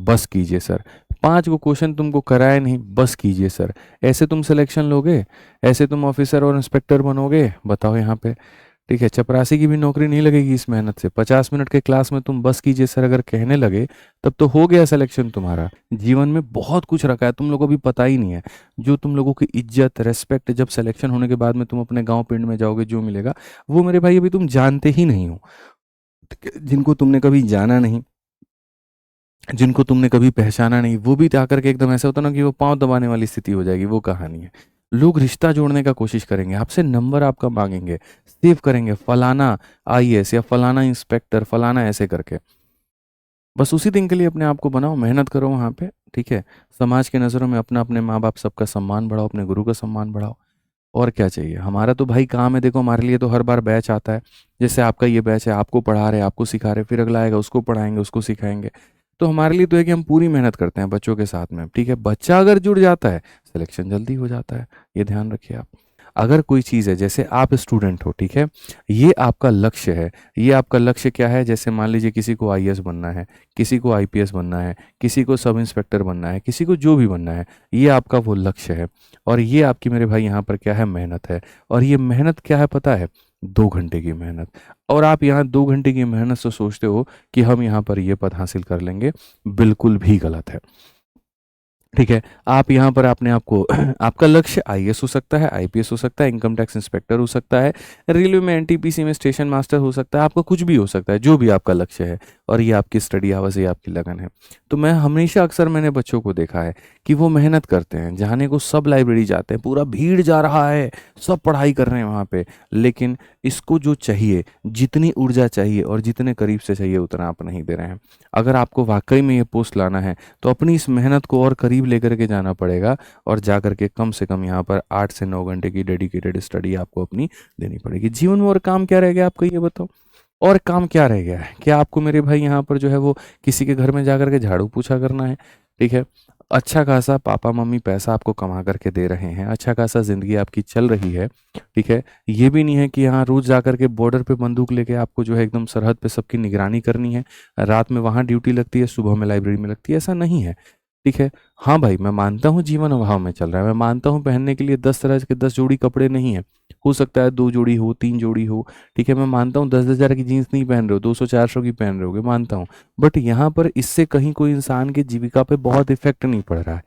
बस कीजिए सर। 5 को क्वेश्चन तुमको कराए नहीं, बस कीजिए सर। ऐसे तुम सिलेक्शन लोगे? ऐसे तुम ऑफिसर और इंस्पेक्टर बनोगे? बताओ यहाँ पे। ठीक है, चपरासी की भी नौकरी नहीं लगेगी इस मेहनत से। 50 मिनट के क्लास में तुम बस कीजिए सर अगर कहने लगे, तब तो हो गया सिलेक्शन तुम्हारा। जीवन में बहुत कुछ रखा है, तुम लोगों को भी पता ही नहीं है। जो तुम लोगों की इज्जत रेस्पेक्ट जब सिलेक्शन होने के बाद में तुम अपने गांव पिंड में जाओगे जो मिलेगा, वो मेरे भाई अभी तुम जानते ही नहीं हो। जिनको तुमने कभी जाना नहीं, जिनको तुमने कभी पहचाना नहीं, वो भी आकर के एकदम ऐसा होता ना कि वो पाँव दबाने वाली स्थिति हो जाएगी, वो कहानी है। लोग रिश्ता जोड़ने का कोशिश करेंगे, आपसे नंबर आपका मांगेंगे, सेव करेंगे, फलाना आईएएस या फलाना इंस्पेक्टर फलाना ऐसे करके। बस उसी दिन के लिए अपने आप को बनाओ, मेहनत करो वहाँ पे। ठीक है, समाज के नज़रों में अपना, अपने माँ बाप सबका सम्मान बढ़ाओ, अपने गुरु का सम्मान बढ़ाओ। और क्या चाहिए, हमारा तो भाई काम है। देखो हमारे लिए तो हर बार बैच आता है, जैसे आपका ये बैच है, आपको पढ़ा रहे आपको सिखा रहे, फिर अगला आएगा उसको पढ़ाएंगे उसको सिखाएंगे। तो हमारे लिए तो है कि हम पूरी मेहनत करते हैं बच्चों के साथ में। ठीक है, बच्चा अगर जुड़ जाता है सिलेक्शन जल्दी हो जाता है, ये ध्यान रखिए आप। अगर कोई चीज़ है, जैसे आप स्टूडेंट हो, ठीक है, ये आपका लक्ष्य है। ये आपका लक्ष्य क्या है? जैसे मान लीजिए किसी को आईएएस बनना है, किसी को आईपीएस बनना है, किसी को सब इंस्पेक्टर बनना है, किसी को जो भी बनना है, ये आपका वो लक्ष्य है। और ये आपकी मेरे भाई यहाँ पर क्या है? मेहनत है। और ये मेहनत क्या है पता है? 2 घंटे की मेहनत। और आप यहाँ 2 घंटे की मेहनत से सोचते हो कि हम यहाँ पर ये पद हासिल कर लेंगे, बिल्कुल भी गलत है। ठीक है, आप यहाँ पर अपने आप को आपका लक्ष्य आईएएस हो सकता है, आईपीएस हो सकता है, इनकम टैक्स इंस्पेक्टर हो सकता है, रेलवे में एनटीपीसी में स्टेशन मास्टर हो सकता है, आपका कुछ भी हो सकता है, जो भी आपका लक्ष्य है। और ये आपकी स्टडी आवर्स, ये आपकी लगन है। तो मैं हमेशा अक्सर मैंने बच्चों को देखा है कि वो मेहनत करते हैं, जाने को सब लाइब्रेरी जाते हैं, पूरा भीड़ जा रहा है, सब पढ़ाई कर रहे हैं वहाँ पे, लेकिन इसको जो चाहिए, जितनी ऊर्जा चाहिए और जितने करीब से चाहिए, उतना आप नहीं दे रहे हैं। अगर आपको वाकई में ये पोस्ट लाना है तो अपनी इस मेहनत को और करीब लेकर के जाना पड़ेगा, और जा कर के कम से कम यहाँ पर 8 से 9 घंटे की डेडिकेटेड स्टडी आपको अपनी देनी पड़ेगी। जीवन में और काम क्या रह गया आपको ये बताओ? और काम क्या रह गया है? क्या आपको मेरे भाई यहाँ पर जो है वो किसी के घर में जा कर के झाड़ू पोछा करना है? ठीक है, अच्छा खासा पापा मम्मी पैसा आपको कमा करके दे रहे हैं, अच्छा खासा ज़िंदगी आपकी चल रही है। ठीक है, ये भी नहीं है कि यहाँ रोज़ जा कर के बॉर्डर पे बंदूक लेके आपको जो है एकदम सरहद पे सबकी निगरानी करनी है, रात में वहाँ ड्यूटी लगती है, सुबह में लाइब्रेरी में लगती है, ऐसा नहीं है। ठीक है, हाँ भाई मैं मानता हूँ जीवन अभाव में चल रहा है, मैं मानता हूँ पहनने के लिए 10 तरह के 10 जोड़ी कपड़े नहीं है, हो सकता है 2 जोड़ी हो, 3 जोड़ी हो। ठीक है, मैं मानता हूँ 10,000 की जीन्स नहीं पहन रहे हो, 200-400 की पहन रहे होगे, मानता हूँ। बट यहाँ पर इससे कहीं कोई इंसान की जीविका पे बहुत इफेक्ट नहीं पड़ रहा है।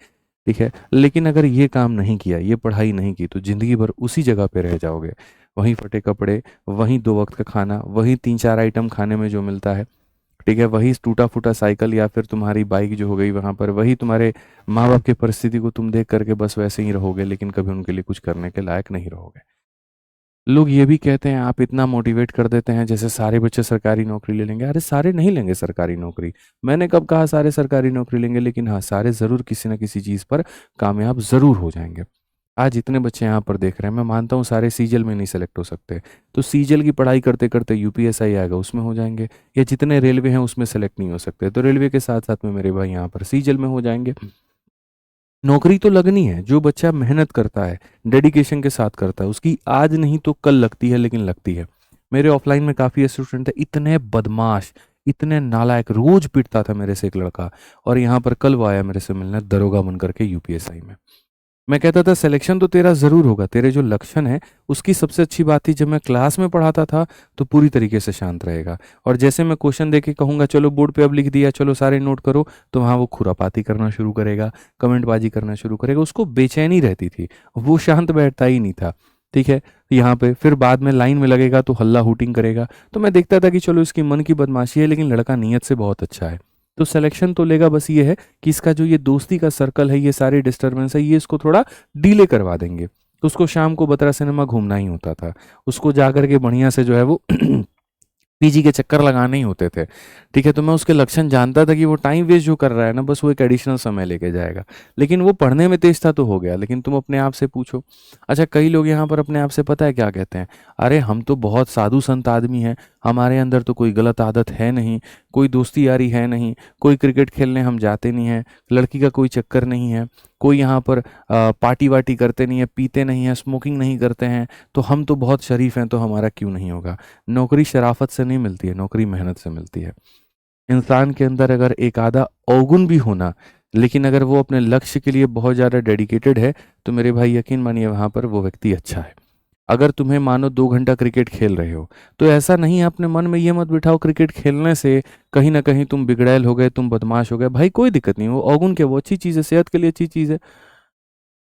ठीक है, लेकिन अगर ये काम नहीं किया, ये पढ़ाई नहीं की, तो ज़िंदगी भर उसी जगह पे रह जाओगे। वहीं फटे कपड़े, वहीं 2 वक्त का खाना, वहीं 3-4 आइटम खाने में जो मिलता है। ठीक है, वही टूटा फूटा साइकिल या फिर तुम्हारी बाइक जो हो गई वहाँ पर, वही तुम्हारे माँ बाप की परिस्थिति को तुम देख करके बस वैसे ही रहोगे, लेकिन कभी उनके लिए कुछ करने के लायक नहीं रहोगे। लोग ये भी कहते हैं, आप इतना मोटिवेट कर देते हैं जैसे सारे बच्चे सरकारी नौकरी ले लेंगे। अरे सारे नहीं लेंगे सरकारी नौकरी, मैंने कब कहा सारे सरकारी नौकरी लेंगे? लेकिन हाँ, सारे ज़रूर किसी न किसी चीज़ पर कामयाब ज़रूर हो जाएंगे। आज इतने बच्चे यहाँ पर देख रहे हैं, मैं मानता हूँ सारे सीजल में नहीं सेलेक्ट हो सकते, तो सीजल की पढ़ाई करते करते यूपीएसआई आएगा उसमें हो जाएंगे, या जितने रेलवे हैं उसमें सेलेक्ट नहीं हो सकते तो रेलवे के साथ साथ में मेरे भाई यहाँ पर सीजल में हो जाएंगे। नौकरी तो लगनी है, जो बच्चा मेहनत करता है, डेडिकेशन के साथ करता है, उसकी आज नहीं तो कल लगती है, लेकिन लगती है। मेरे ऑफलाइन में काफ़ी स्टूडेंट थे, इतने बदमाश, इतने नालायक, रोज पिटता था मेरे से एक लड़का, और यहाँ पर कल वो आया मेरे से मिलने दरोगा बन करके यूपीएसआई में। मैं कहता था सिलेक्शन तो तेरा ज़रूर होगा, तेरे जो लक्षण है उसकी सबसे अच्छी बात थी, जब मैं क्लास में पढ़ाता था तो पूरी तरीके से शांत रहेगा, और जैसे मैं क्वेश्चन देके कहूँगा चलो बोर्ड पे अब लिख दिया, चलो सारे नोट करो, तो वहाँ वो खुरापाती करना शुरू करेगा, कमेंटबाजी करना शुरू करेगा, उसको बेचैनी रहती थी, वो शांत बैठता ही नहीं था। ठीक है, यहाँ पे फिर बाद में लाइन में लगेगा तो हल्ला हुटिंग करेगा, तो मैं देखता था कि चलो इसकी मन की बदमाशी है, लेकिन लड़का नीयत से बहुत अच्छा है, तो सिलेक्शन तो लेगा। बस ये है कि इसका जो ये दोस्ती का सर्कल है, ये सारी डिस्टरबेंस है, ये इसको थोड़ा डीले करवा देंगे। तो उसको शाम को बतरा सिनेमा घूमना ही होता था, उसको जा कर के बढ़िया से जो है वो पीजी के चक्कर लगाने ही होते थे। ठीक है, तो मैं उसके लक्षण जानता था कि वो टाइम वेस्ट जो कर रहा है ना, बस वो एक एडिशनल समय लेके जाएगा, लेकिन वो पढ़ने में तेज था तो हो गया। लेकिन तुम अपने आप से पूछो, अच्छा कई लोग यहाँ पर अपने आप से पता है क्या कहते हैं? अरे हम तो बहुत साधु संत आदमी हैं, हमारे अंदर तो कोई गलत आदत है नहीं, कोई दोस्ती यारी है नहीं, कोई क्रिकेट खेलने हम जाते नहीं हैं, लड़की का कोई चक्कर नहीं है, कोई यहाँ पर पार्टी वार्टी करते नहीं है, पीते नहीं है, स्मोकिंग नहीं करते हैं, तो हम तो बहुत शरीफ हैं, तो हमारा क्यों नहीं होगा? नौकरी शराफत से नहीं मिलती है, नौकरी मेहनत से मिलती है। इंसान के अंदर अगर एक आधा अवगुण भी होना, लेकिन अगर वो अपने लक्ष्य के लिए बहुत ज़्यादा डेडिकेटेड है, तो मेरे भाई यकीन मानिए वहाँ पर वो व्यक्ति अच्छा है। अगर तुम्हें मानो 2 घंटा क्रिकेट खेल रहे हो, तो ऐसा नहीं है अपने मन में ये मत बिठाओ क्रिकेट खेलने से कहीं न कहीं तुम बिगड़ैल हो गए, तुम बदमाश हो गए। भाई कोई दिक्कत नहीं, वो अवगुण क्या, वो अच्छी चीज़ है, सेहत के लिए अच्छी चीज़ है।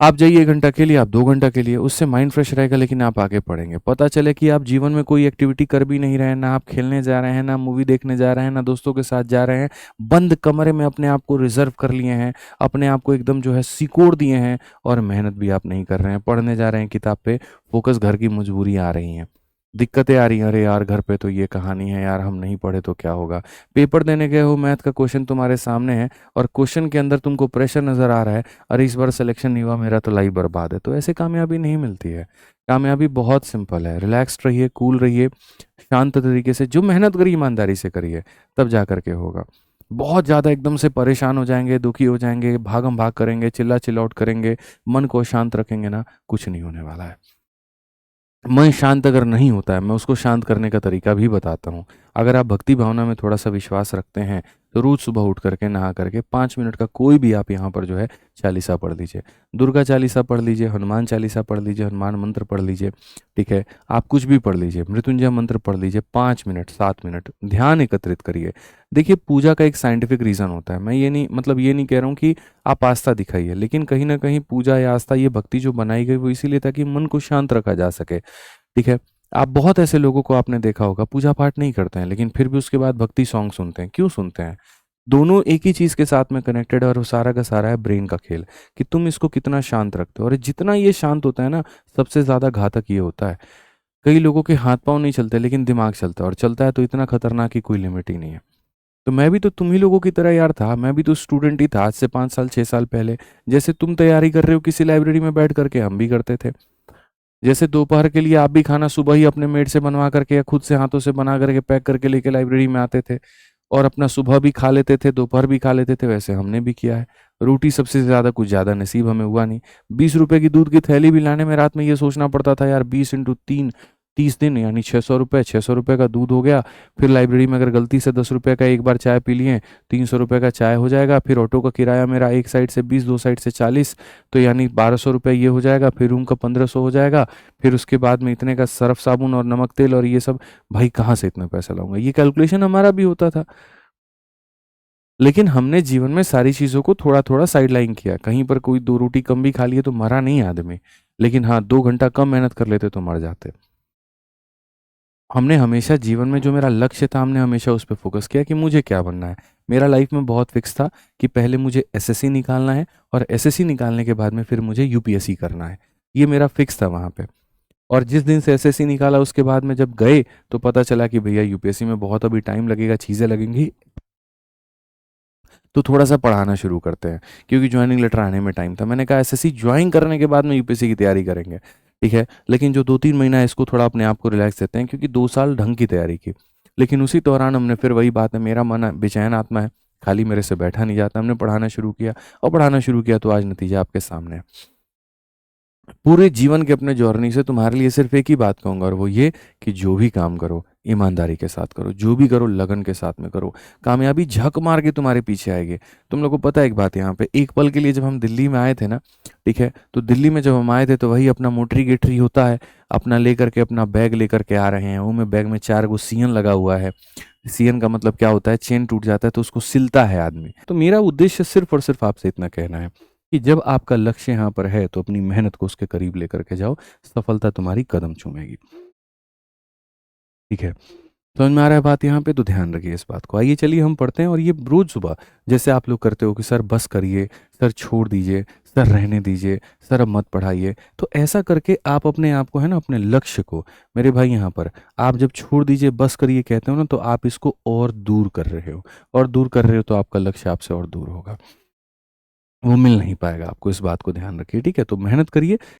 आप जाइए 1 घंटा के लिए, आप 2 घंटा के लिए, उससे माइंड फ्रेश रहेगा, लेकिन आप आगे पढ़ेंगे। पता चले कि आप जीवन में कोई एक्टिविटी कर भी नहीं रहे हैं, ना आप खेलने जा रहे हैं, ना मूवी देखने जा रहे हैं, ना दोस्तों के साथ जा रहे हैं, बंद कमरे में अपने आप को रिज़र्व कर लिए हैं, अपने आप को एकदम जो है सिकोड़ दिए हैं और मेहनत भी आप नहीं कर रहे हैं, पढ़ने जा रहे हैं किताब पे, फ़ोकस घर की मजबूरियाँ आ रही हैं। दिक्कतें आ रही हैं, अरे यार घर पे तो ये कहानी है यार, हम नहीं पढ़े तो क्या होगा? पेपर देने गए हो, मैथ का क्वेश्चन तुम्हारे सामने है और क्वेश्चन के अंदर तुमको प्रेशर नज़र आ रहा है, अरे इस बार सिलेक्शन नहीं हुआ, मेरा तो लाइफ बर्बाद है। तो ऐसे कामयाबी नहीं मिलती है। कामयाबी बहुत सिंपल है, रिलैक्स्ड रहिए, कूल रहिए, शांत तरीके से जो मेहनत करिए ईमानदारी से करिए, तब जा कर के होगा। बहुत ज़्यादा एकदम से परेशान हो जाएंगे, दुखी हो जाएंगे, भागम भाग करेंगे, चिल्ला चिल्लाउट करेंगे, मन को शांत रखेंगे ना, कुछ नहीं होने वाला है। मन शांत अगर नहीं होता है, मैं उसको शांत करने का तरीका भी बताता हूँ। अगर आप भक्ति भावना में थोड़ा-सा विश्वास रखते हैं, तो रोज़ सुबह उठ कर के, नहा कर के 5 मिनट का कोई भी आप यहाँ पर जो है चालीसा पढ़ लीजिए। दुर्गा चालीसा पढ़ लीजिए, हनुमान चालीसा पढ़ लीजिए, हनुमान मंत्र पढ़ लीजिए, ठीक है? आप कुछ भी पढ़ लीजिए, मृत्युंजय मंत्र पढ़ लीजिए, 5 मिनट, 7 मिनट, ध्यान एकत्रित करिए। देखिए, पूजा का एक साइंटिफिक रीज़न होता है। मैं ये नहीं मतलब ये नहीं कह रहा हूँ कि आप आस्था दिखाइए, लेकिन कहीं न कहीं पूजा या आस्था, ये भक्ति जो बनाई गई, वो इसीलिए ताकि मन को शांत रखा जा सके। ठीक है? आप बहुत ऐसे लोगों को आपने देखा होगा पूजा पाठ नहीं करते हैं, लेकिन फिर भी उसके बाद भक्ति सॉन्ग सुनते हैं। क्यों सुनते हैं? दोनों एक ही चीज़ के साथ में कनेक्टेड है और वो सारा का सारा है ब्रेन का खेल, कि तुम इसको कितना शांत रखते हो और जितना ये शांत होता है ना, सबसे ज़्यादा घातक ये होता है। कई लोगों के हाथ-पाँव नहीं चलते, लेकिन दिमाग चलता है और चलता है तो इतना खतरनाक कि कोई लिमिट ही नहीं है। तो मैं भी तो तुम ही लोगों की तरह यार था, मैं भी तो स्टूडेंट ही था आज से 5 साल, 6 साल पहले। जैसे तुम तैयारी कर रहे हो किसी लाइब्रेरी में बैठ कर के, हम भी करते थे। जैसे दोपहर के लिए आप भी खाना सुबह ही अपने मेड से बनवा करके या खुद से हाथों से बना करके पैक करके लेके लाइब्रेरी में आते थे और अपना सुबह भी खा लेते थे, दोपहर भी खा लेते थे, वैसे हमने भी किया है। रोटी सबसे ज़्यादा, कुछ ज़्यादा नसीब हमें हुआ नहीं। 20 रुपए की दूध की थैली भी लाने में रात में ये सोचना पड़ता था यार, 20 इंटू 3, 30 दिन यानी 600 रुपये, 600 रुपये का दूध हो गया। फिर लाइब्रेरी में अगर गलती से 10 रुपये का एक बार चाय पी लिए, 300 रुपये का चाय हो जाएगा। फिर ऑटो का किराया मेरा एक साइड से 20, दो साइड से 40, तो यानी 1200 रुपये ये हो जाएगा। फिर रूम का 1500 हो जाएगा। फिर उसके बाद में इतने का सर्फ साबुन और नमक तेल और ये सब, भाई कहाँ से इतना पैसा लाऊंगा? ये कैलकुलेशन हमारा भी होता था। लेकिन हमने जीवन में सारी चीज़ों को थोड़ा-थोड़ा साइडलाइन किया। कहीं पर कोई 2 रोटी कम भी खा लिए तो मरा नहीं आदमी। लेकिन हाँ, 2 घंटा कम मेहनत कर लेते तो मर जाते। हमने हमेशा जीवन में जो मेरा लक्ष्य था, हमने हमेशा उस पे फ़ोकस किया कि मुझे क्या बनना है। मेरा लाइफ़ में बहुत फ़िक्स था कि पहले मुझे एसएससी निकालना है और एसएससी निकालने के बाद में फिर मुझे यूपीएससी करना है। ये मेरा फ़िक्स था वहाँ पे। और जिस दिन से एसएससी निकाला उसके बाद में जब गए, तो पता चला कि भैया यूपीएससी में बहुत अभी टाइम लगेगा, चीज़ें लगेंगी, तो थोड़ा-सा पढ़ाना शुरू करते हैं, क्योंकि जॉइनिंग लेटर आने में टाइम था। मैंने कहा एसएससी जॉइन करने के बाद में यूपीएससी की तैयारी करेंगे, ठीक है? लेकिन जो 2-3 महीना है इसको थोड़ा अपने आप को रिलैक्स देते हैं, क्योंकि 2 साल ढंग की तैयारी की। लेकिन उसी दौरान हमने फिर वही बात है, मेरा मन बेचैन आत्मा है, खाली मेरे से बैठा नहीं जाता। हमने पढ़ाना शुरू किया और पढ़ाना शुरू किया तो आज नतीजा आपके सामने है। पूरे जीवन के अपने जर्नी से तुम्हारे लिए सिर्फ एक ही बात कहूँगा और वो ये कि जो भी काम करो, ईमानदारी के साथ करो, जो भी करो लगन के साथ में करो। कामयाबी झक मार के तुम्हारे पीछे आएगी। तुम लोग को पता है एक बात यहाँ पे, एक पल के लिए जब हम दिल्ली में आए थे ना, ठीक है? तो दिल्ली में जब हम आए थे तो वही अपना मोटरी-गेटरी होता है, अपना लेकर के अपना बैग लेकर के आ रहे हैं। वो में बैग में 4 गो सियन लगा हुआ है। सियन का मतलब क्या होता है? चेन टूट जाता है तो उसको सिलता है आदमी। तो मेरा उद्देश्य सिर्फ़ और सिर्फ़ आपसे इतना कहना है कि जब आपका लक्ष्य यहाँ पर है तो अपनी मेहनत को उसके करीब लेकर के जाओ, सफलता तुम्हारी कदम चूमेगी। ठीक है? समझ में आ रहा है बात यहाँ पे? तो ध्यान रखिए इस बात को। आइए चलिए हम पढ़ते हैं और ये रोज़ सुबह जैसे आप लोग करते हो कि सर बस करिए, सर छोड़ दीजिए, सर रहने दीजिए, सर अब मत पढ़ाइए। तो ऐसा करके आप अपने आप को है ना, अपने लक्ष्य को, मेरे भाई यहाँ पर आप जब छोड़ दीजिए, बस करिए कहते हो ना, तो आप इसको और दूर कर रहे हो और दूर कर रहे हो तो आपका लक्ष्य आपसे और दूर होगा। वो मिल नहीं पाएगा आपको, इस बात को ध्यान रखिए, ठीक है? तो मेहनत करिए,